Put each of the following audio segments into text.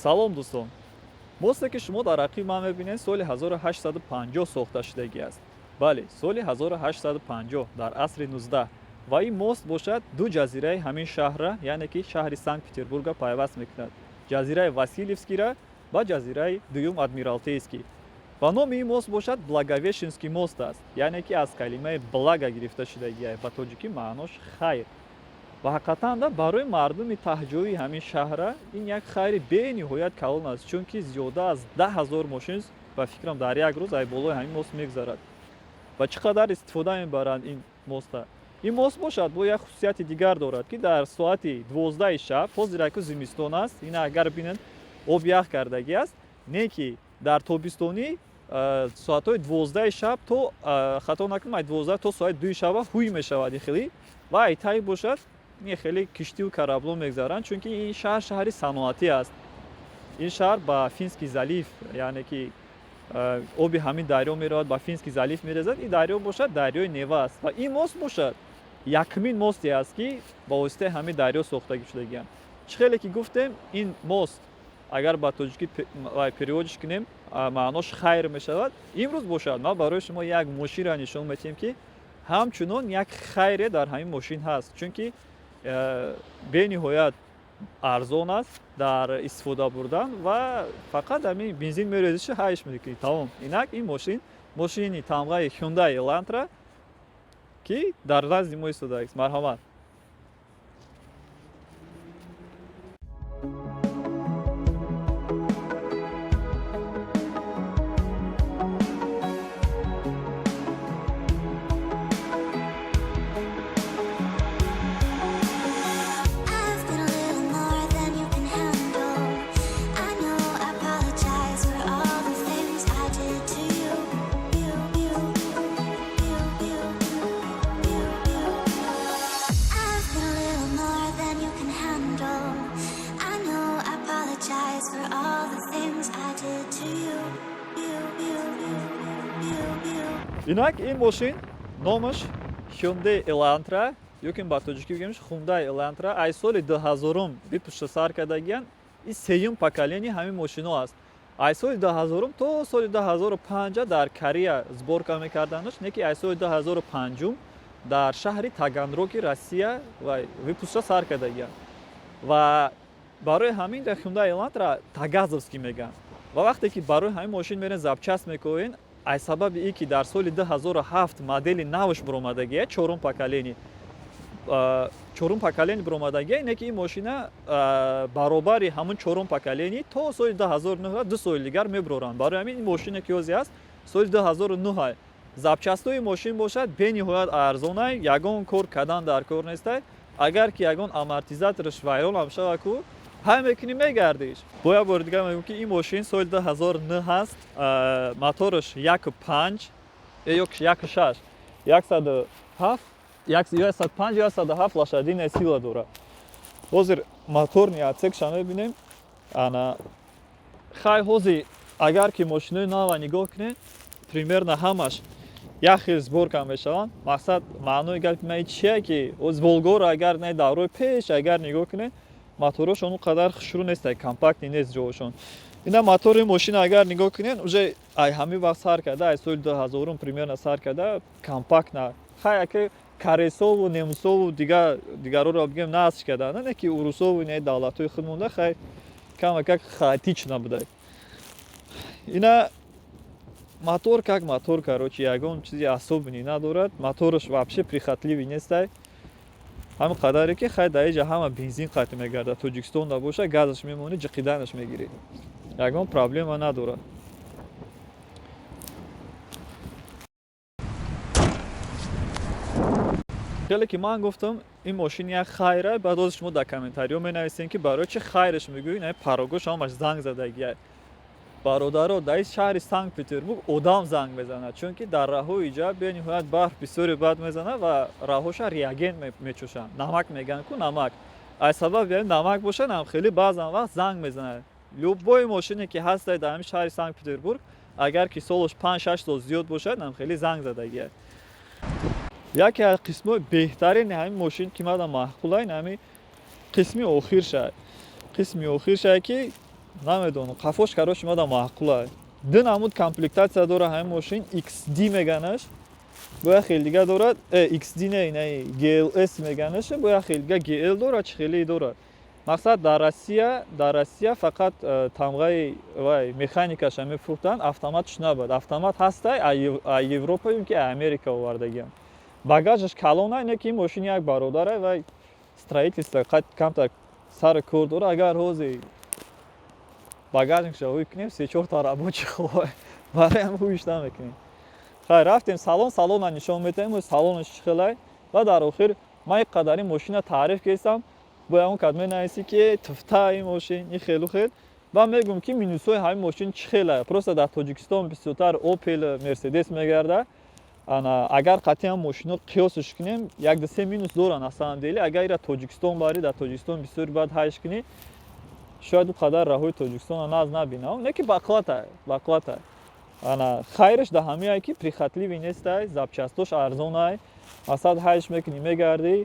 Салом дӯстон. Мосте ки шумо дар рақиби ман мебинед соли 1850 сохта шудагӣ аст. Бале, соли 1850 дар асри 19 ва ин мост бошад ду ҷазираи ҳамин шаҳрра, яъне ки шаҳри Санкт-Петербурга пайваст мекунад. Ҷазираи Васильевскира ва ҷазираи дуюм Адмиралтейский. Ва номи ин мост бошад Благовещенский мост аст, яъне ки аз калимаи блага гирифта шудагӣ, ба тоҷикӣ маънош хайр. ва ҳақиқатан барои мардуми таҳҷоии ҳамин шаҳра ин як хайри бениҳоят калон аст, чунки зиёда аз 10,000 мошин ба фикрам дар як рӯз аз болои ҳамин мост мегзарад. ва чӣ қадар истифода мебаранд ин моста? ин мост бошад бо як хусусияти дигар дорад, ки дар соати 12 шаб, ҳозир аку зимистон аст, ин агар бинед об ях кардагӣ аст, не ки дар тобистонӣ соатҳои 12 шаб то хато накунам 12 то соати 2 шаба ҳуй мешавад ихелӣ ва айтаи бошад ин хеле киштиву караблон мегзаранд, чунки ин шаҳр шаҳри саноатӣ аст. ин шаҳр ба Финский залив, яъне ки оби ҳамин дарё меравад, ба Финский залив мерезад. ин дарё бошад дарёи Нева аст ва ин мост бошад якмин мосте аст, ки ба воситаи ҳамин дарё сохтагӣ шудагиам. Чӣ хеле ки гуфтем, ин мост агар ба тоҷикӣ переводиш кунем, маънош хайр мешавад. имрӯз бошад ма барои шумо як мошинро нишон медиҳем, ки ҳамчунон як хайре дар ҳамин мошин ҳаст, чунки бениҳоят арзон аст дар истифода бурдан ва фақат ҳамин бензин мерезиши 8 мл тамом. Инак ин мошини тамғаи Hyundai Elantra, ки дар назди мо истодааст. Марҳамат. I've been a little more than you can handle. I know I apologize for all the things I did to you. I've been a little more than you can handle. I know I apologize for all the things I did to you. Инак ин мошин номаш Hyundai Elantra, ёки ба тоҷикӣ бигемш Hyundai Elantra, аз соли 2000 бипушта сар кардагиан. ин сеюм поколенияи ҳамин мошино аст. аз соли 2000 то соли 2005 дар Корея сборка мекарданаш, не ки аз соли 2005 дар шаҳри Таганроги Россия ва випуста сар кардагиан. ва барои ҳамин дар Hyundai Elantra Тагазовский мегӯянд. ва вақте ки барои ҳамин мошин мерен запчаст мекоҳен, аз сабаби ин ки дар соли 2007 модели навш биромадагия, чорум поколени биромадагия, ине ки ин мошина баробари ҳамун чорум поколени то соли 2009 ду соли дигар мебуроранд. барои ҳамин ин мошине ки ҳозир аст соли 2009 запчастои мошин бошад бениҳоят арзона, ягон кор кардан дар кор нестай. агар ки ягон амортизатораш вайрон ам шава ку ҳай мекунӣ мегардиш. бо як бори дигар мегӯям, ки ин мошин соли 2009 аст, мотораш 1.5 1.6 105 лошадиная сила дорад. ҳозир моторни отсекша мебинем. ана хай ҳозир агар ки мошинои нава нигоҳ кунед, примерно ҳамаш як хел сборка мешаванд. мақсад маънои гапи ман чие, ки волгоро агар не даврои пеш агар нигоҳ кунед, моторошон он қадар хушрӯ нестад, компактни нест ҷоашон. ина мотори мошина агар нигоҳ кунед, уже ай ҳамин вақт сар карда, аз соли 2000 примерно сар карда, компактна. хай ака корейсову, немцову дигароро бигем насх карда, не ки урусову, не давлатҳои худ монда, хай камака хаотично буда. ина мотор как мотор, короче, ягон чизи особени надорад. мотораш вообще прихотливи нестай. ҳамин қадаре ки хай дар инҷа ҳама бензин қатъ мегардад. Тоҷикистонда боша, газаш мемонӣ, ҷиқиданаш мегирӣ. ягон проблема надорад. хеле ки ман гуфтам ин мошин як хайра, баъд ҳозир шумо дар комментариҳо менависем, ки барои чи хайраш мегӯӣ, парогош ҳамаш занг задагия. бародаро, дар ин шаҳри Санкт-Петербург одам занг мезанад, чунки дар раҳҳои иҷа бениҳоят барф бисёре бад мезанад ва раҳҳоша реагент мечӯшанд. намак мегӯянд ку намак. аз сабаби намак бошад ҳам хеле баъзан вақт занг мезанад. любой мошине ки ҳастад дар ҳамин шаҳри Санкт-Петербург, агар ки солаш 5-6 сол зиёд бошад, ҳам хеле занг задагия. яке аз қисмои беҳтарини ҳамин мошин ки мада маъқулаин ҳамин қисми охирша. қисми охирша ки намедонам қафош карош мада маъқула ду намуд комплектатсия дора ҳамин мошин XD меганаш бо як хел дига дорад XD не GLS меганаш бо як хел дига GL дорад чӣ хеле дорад мақсад дар Россия фақат тамғаи вай механикаша мефурӯхтанд автоматш набуд автомат ҳастай а Европа ки Америка овардагиам багажаш калона ине ки ин мошини як бародарай вай строительство камтар сар кор дора агар ҳозир багажникша ҳуй кунем 3-4 та рабочий хоҳай бароям ҳуйш намекунем хай рафтем салона нишон метаҳем салонаш чӣ хелай ва дар охир ман як қадари мошина таъриф кардам бо ягон кад менависи ки туфта ин мошин ин хелу хел ва мегӯм ки минусҳои ҳамин мошин чӣ хелай просто дар Тоҷикистон бисёртар Opel Mercedes мегардад агар қатъиан мошино қиёсаш кунем 1-2 минус доранд на самом деле агар ира Тоҷикистон барӣ дар Тоҷикистон бисёри баъд ҳайш кунӣ шояд ӯ қадар раҳои Тоҷикистона наз набинам не ки бақлатай хайраш дар ҳамиае ки прихотливӣ нестай запчастош арзонай асад ҳайш мекунӣ мегардӣ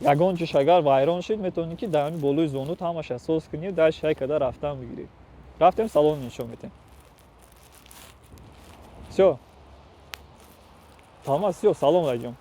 ягон ҷош агар вайрон шид метавонӣ ки дар ҳамин болои зонут ҳамаша сос кунӣ дар шай када рафтан бигирӣ рафтем салон нишон метем всё тамом всё салом дайҷон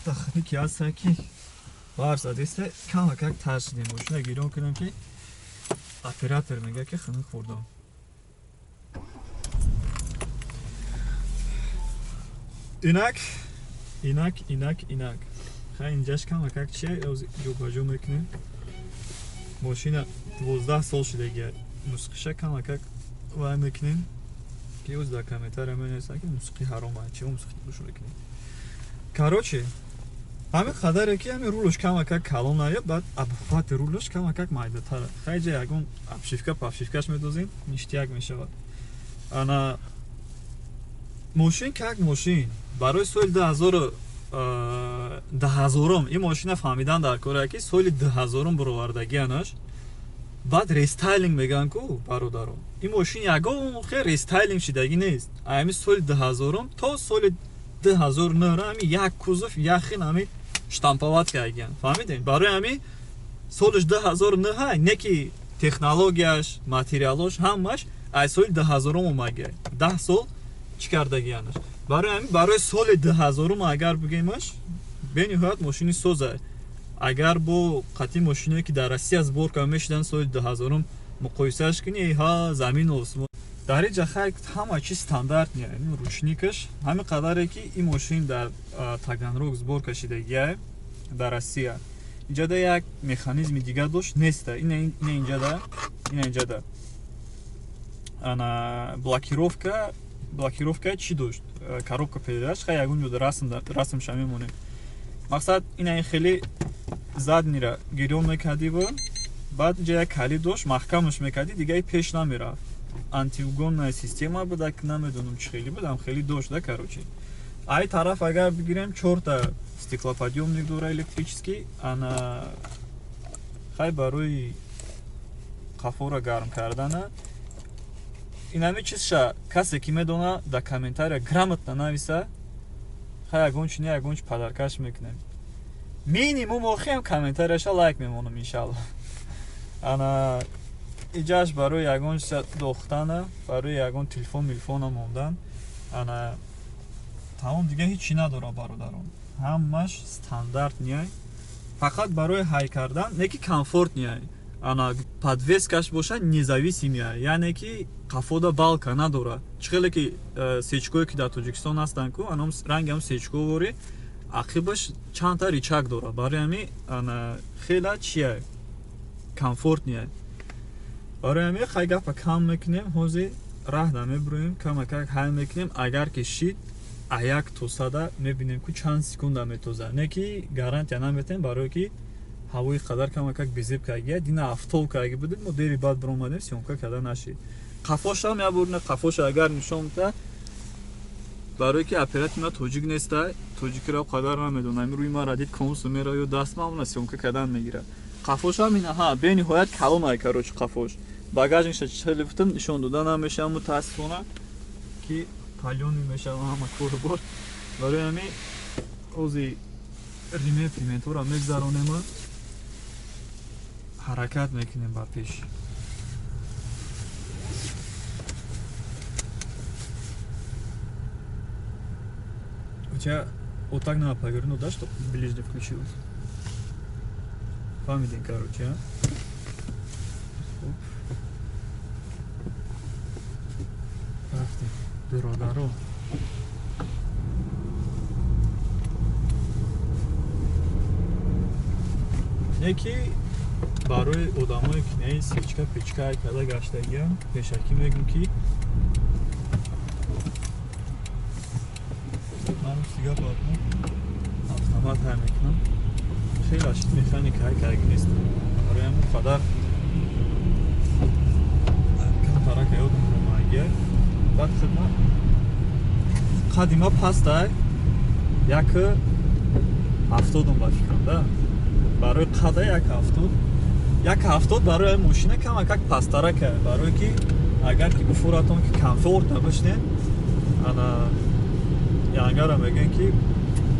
тахники ҳастан ки барзадеста кама как тарсидем мошина гирён кунам ки оператор мега ки хунук хӯрдам инак хай инҷаш кама как чия ҷобаҷо мекунем мошина 12 сол шудагия мусқиша кама как вай мекунем ки оз дар комментария менависанд ки мусқи ҳарома чиро мусқи гӯш мекунем короче ҳамин қадаре ки ҳамин рулаш кама как калон наёб баъд абофати рулаш кама как майдатара хайҷа ягон обшивка павшивкаш медозем ништияк мешавад ана мошин как мошин барои соли 2000 ин мошина фаҳмидан дар кора ки соли 2000 баровардагианаш баъд рестайлинг меган ку бародаро ин мошин ягон хел рестайлинг шидагӣ нест ҳамин соли 2000 то соли 2009 ҳамин як кузов яхин ҳамин штамповат кардагиан фаҳмидем барои ҳамин солиш 2009 не ки технологияш материалош ҳамаш аз соли 2000 омагия 10 сол чӣ кардагианаш барои ҳамин барои соли 2000 агар бигемаш бениҳоят мошини соза агар бо қатъи мошиное ки дар Россия сборка мешуданд соли 2000 муқоисааш кунӣ ҳа замину осмон дар инҷа хай ҳама чиз стандарт ин рушникаш ҳамин қадаре ки ин мошин дар Таганрог сборка шудагия дар Россия инҷада як механизми дига дошт неста ина инҷада ана блокировка чӣ дошт коробка передач хай ягон ёд расмша мемонем мақсад ина ин хеле заднира гирён мекардӣ баъд инҷа як калид дошт маҳкамаш мекардӣ дигаи пеш намерафт антиугонная система буда ки намедонам чӣ хели будам хеле дошт короче ай тараф агар бигирем 4 та стеклоподъёмник дора электрический ана хай барои қафоро гарм кардана инами чизша касе ки медона дар комментария грамотно нависа хай ягончи не ягончи падаркаш мекунем минимум охирам комментарияша лайк мемонам иншалло ана иҷаш барои ягон чиза дохтана барои ягон телефон милфона мондан ана тамом дига ҳичи надора бародарон ҳамаш стандарт ниай фақат барои ҳай кардан не ки комфорт ниай ана подвескаш боша независим яй яъне ки қафода балка надора чӣ хеле ки сечкое ки дар Тоҷикистон ҳастанд ку анам ранги ҳам сечковори ақибаш чандта ричаг дора барои ҳамин ана хела чияй комфорт ниай барои ҳамин хай гапа кам мекунем ҳозир раҳда мебуроем камакак ҳай мекунем агар ки шид а 100 мебинем ки чанд секунда метоза не ки гарантия наметем барое ки ҳавои қадар камакак безеб кардия дина автол карги будем мо дери баъд биромадем сёмка карда нашид қафошам ябурна қафоша агар нишон мета барое ки оператор тоҷик неста тоҷикро қадар намедонам рӯи мара дид консумера ё дастмамна сёмка кардан мегира қафошам ина ҳа бениҳоят калонай короче қафош багажникша телефон нишон дода намешавад мутаассифона ки калён мешавад ҳама кору бор барои ҳамин ҳозир риментора мегзаронем ҳаракат мекунем ба пеш. У тебя вот так надо повернуть, да, чтобы ближе включилось? Фамидин, короче, а? Оп. Рафтим, биродаро. Неки барои одамои ки не свечка печка када гаштагиам пешакӣ мегӯм ки ман сига бардам автомат ҳай мекунам. хеле ашки механика ҳай карги нест. Барои ҳамин қадар камтарака ёдам ромагия баъд хидмат қадима пастай як 70 ба фикрам да. барои қада 170 барои мошина кама как пастарака барои ки агар ки гуфуратон ки комфорт набошнен ана янгара мегӯян ки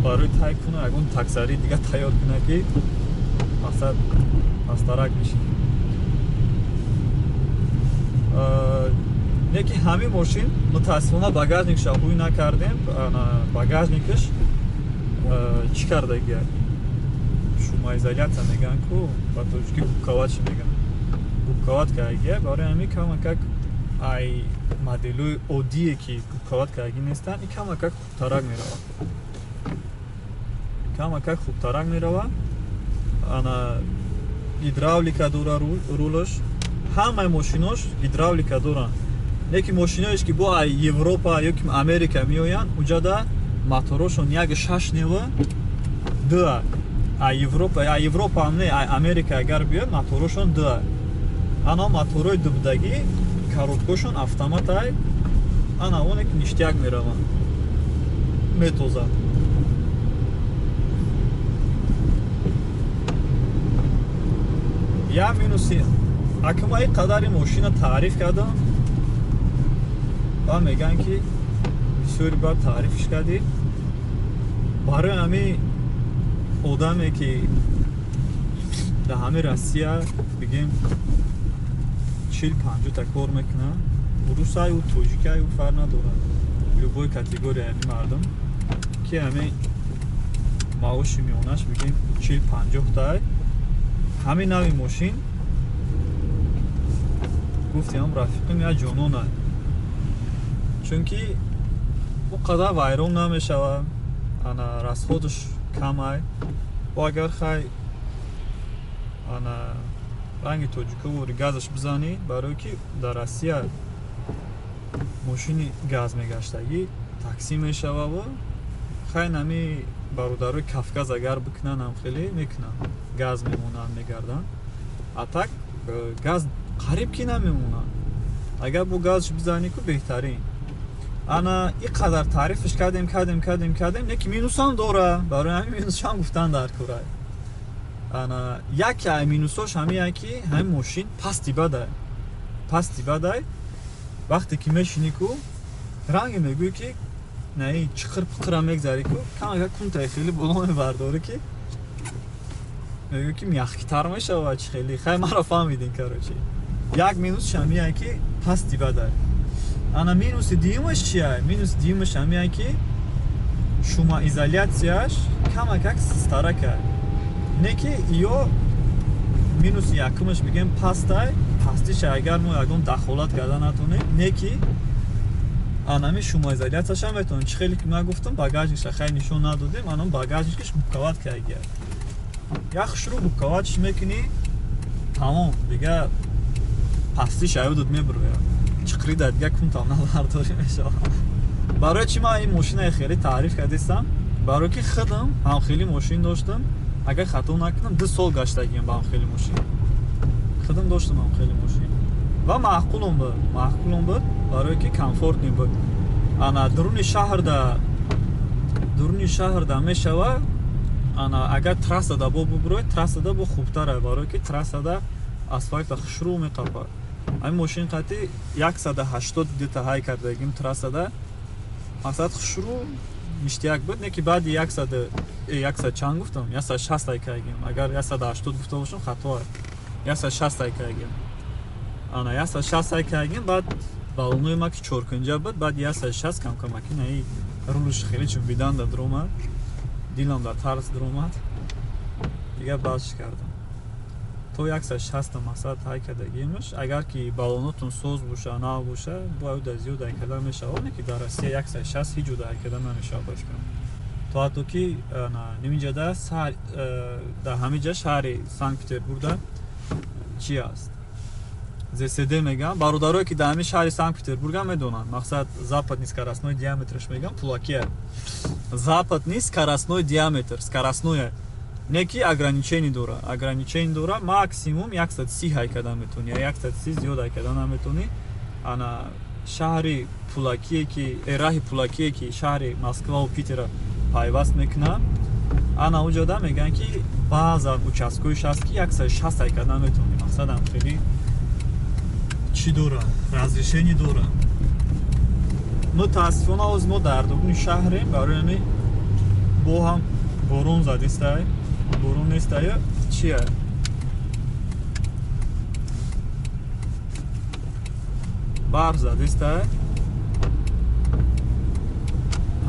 барои тай куна ягон таксари дига тайёр куна ки мақсад пастарак мешин. неки ҳамин мошин мутаассифона багажникша ҳуй накардем. ана багажникаш чӣ кардагия шумоизоляция мегӯян ку ба тоҷики губковатш мегӯян. Губковат кардагия барои ҳамин кама как ай моделҳои оддие ки губковат кардагӣ нестанд ин кама как хубтарак меравад. Кама как хубтарак меравад. ана гидравлика дора рулаш. ҳамаи мошинош гидравлика доранд. неки мошиноеш ки бо ай Европа ё ки Америка меоянд уҷада моторошон 1.6 нева да ай Европа ам не ай Америка агар биёяд моторошон да. ана моторои дубдагӣ коробкашон автомат ай ана оне ки ништяк мераванд метозад. я минуси акма ин қадари мошина таъриф кардам ва мегӯянд ки бисёри бар таърифиш кардӣ. барои ҳамин одаме ки дар ҳамин Россия бигем 40-50 та кор мекуна русаю тоҷикаю фарқ надорад любой категорияи ҳамин мардум ки ҳамин маоши миёнаш бигем 40-50 тай ҳамин нави мошин гуфтем рафиқим я ҷонона чунки у қадар вайрон намешавад ана расходаш камай ва агар хай ана ранги тоҷикову газаш бизанӣ барое ки дар Россия мошини газ мегаштагӣ таксӣ мешававу хай нами бародарои Кавказ агар бикунанд ҳам хеле мекунанд газ мемонанд мегарданд. а так газ қариб ки намемонад. агар бо газаш бизанӣ ку беҳтарин. ана ин қадар таърифаш кардем неки минусам дора. барои ҳамин минусшам гуфтан дар кора. ана яке ай минусош ҳамин ки ҳамин мошин пасти бадай вақте ки мешинӣ ку ранге мегӯӣ ки наи чиқир пиқира мегзарӣ ку камака кунтаи хеле боло мебардорӣ ки мегӯӣ ки мяхкитар мешавад чи хеле хай маро фаҳмидин короче. як минусш ҳамин ки пасти бадай. ана минуси дуюмаш чия? минуси дуюмаш ҳамин ки шумоизоляцияш камакак систарака. неки ё минуси якумаш бигем пастай пастиш агар мо ягон дахолат карда натонем неки анами шумоизоляцияша метавонем. чи хеле ки ман гуфтам багажникша хай нишон надодем. анам багажникаш губковат кардагия. як хушрӯ губковатш мекунӣ тамом дига пастиш аёдат мебурояд. чиқрида дига кунтам набардорӣ мешавад. барои чи ман ин мошинаи хеле таъриф кардистам? барои ки худам ҳамхели мошин доштам. агар хато накунам 2 сол гаштагиам ба ҳамхели мошин. худам доштам ҳамхели мошин ва маъқулон буд барое ки комфортни буд. ана дуруни шаҳрда мешавад. ана агар трассада бо бубуроед трассада бо хубтара барое ки трассада асфальта хушрӯ меқапад. ҳамин мошин қати 180 где-то ҳай кардагим трассада мақсад хушрӯ ништияк буд. неки баъди 100 чанд гуфтам 160 ҳай кардагим. агар 180 гуфта бошам хато аст. 160 кг. Ана 160 кг, баъд балонои ма ки 4 буд, баъд 160 камка макинаи рулш хеле чун биданда дуромад. Дилам дар тарс дуромад. Дигар баъдш кардам. То 160 масад ҳай кардагимаш. Агар ки балонотун соз боша, нав боша, бояд аз зиёд ҳай карда мешавад, не ки дар Россия 160 ҳеҷ ҷода ҳай карда намешавад бошкам. То ҳатто ки ниминҷада дар ҳаминҷа шаҳри Санкт-Петербургда чи аст? ЗСД мегам. Бародарое ки дар ҳамин шаҳри Санкт-Петербурга медонанд. Мақсад запад низ скоростной диаметраш мегам, пулакия. Запад низ скоростной диаметр, скоростное. Не ки ограничение дора. Ограничение дора максимум 130 ҳай карда метавони. 130 зиёд ҳай карда наметавони. Ана шаҳри пулакие ки раҳи пулакие ки шаҳри Москваву Питера пайваст мекунад. Ана уҷода меган ки баъзан участкоиш ҳаст ки 160 ҳай карда наметавони. Мақсадам хеле чӣ дора? Разрешение дора. Мутаассифона ҳозир мо дар дуруни шаҳрем, барои ҳамин бо ҳам борон задистай. Борон нестая, чия? Барф задистай.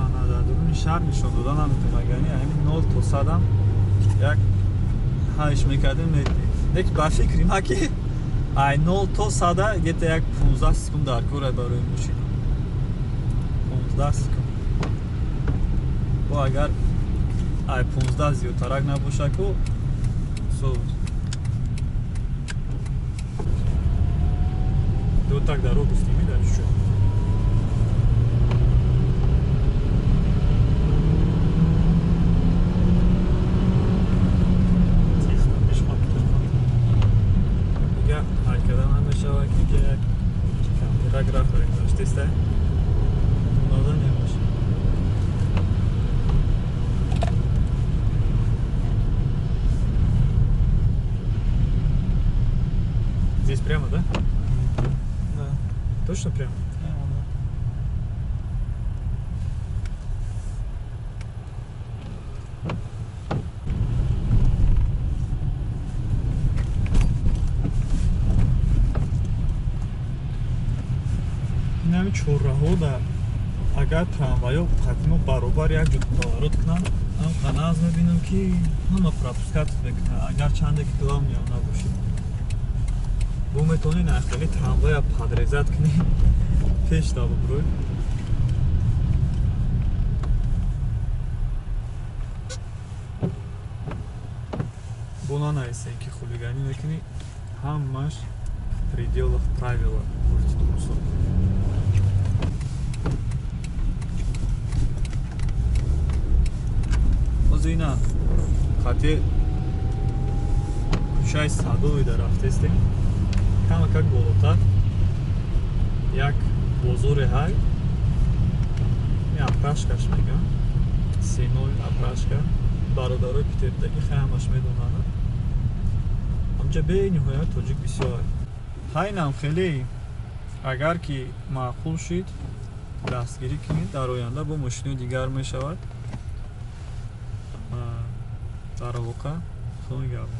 Ана дар дуруни шаҳр нишон дода наметавонам. Яъни ҳамин 0 то 100 як ҳайш мекардем медидем. Лек ба фикри ма ки ай 0 то 100 где-то як 15 секунд дар кора барои мошина. 15 секунд. Бо агар ай 15 зиёдтарак набоша ку соз. До так дорогу сними, да, чуть-чуть. Дига ҳаракатам намешавад ки як камерак рафтарем доштеста. Ноза немоша. Здесь прямо, да? Да. Точно прямо? Инами чорраҳода агар трамваё қадимо баробар як ҷо поворот кунанд, ам қанағз мебинам ки ҳама пропускат мекунад, агар чанде ки главниям набошад. Бо метавонӣ нахтали трамвая подрезат кунӣ пеш да бубрӯй. Бо нанаисем ки хулиганӣ мекунӣ, ҳамаш в пределах правила гуфти дурусто. ҳозир ина хати кӯчаи Садовида рафтестем. Камакак болотар як бозоре ҳай, апрашкаш мегам, сеной апрашка, бародарои Питердаги хаамаш медонанд. Ҳамҷа бениҳоят тоҷик бисёр. Ҳайнам хеле агар ки маъқул шид дастгирӣ кунед, дар оянда бо мошинои дигар мешавад. Дар воқеъ хеле гап.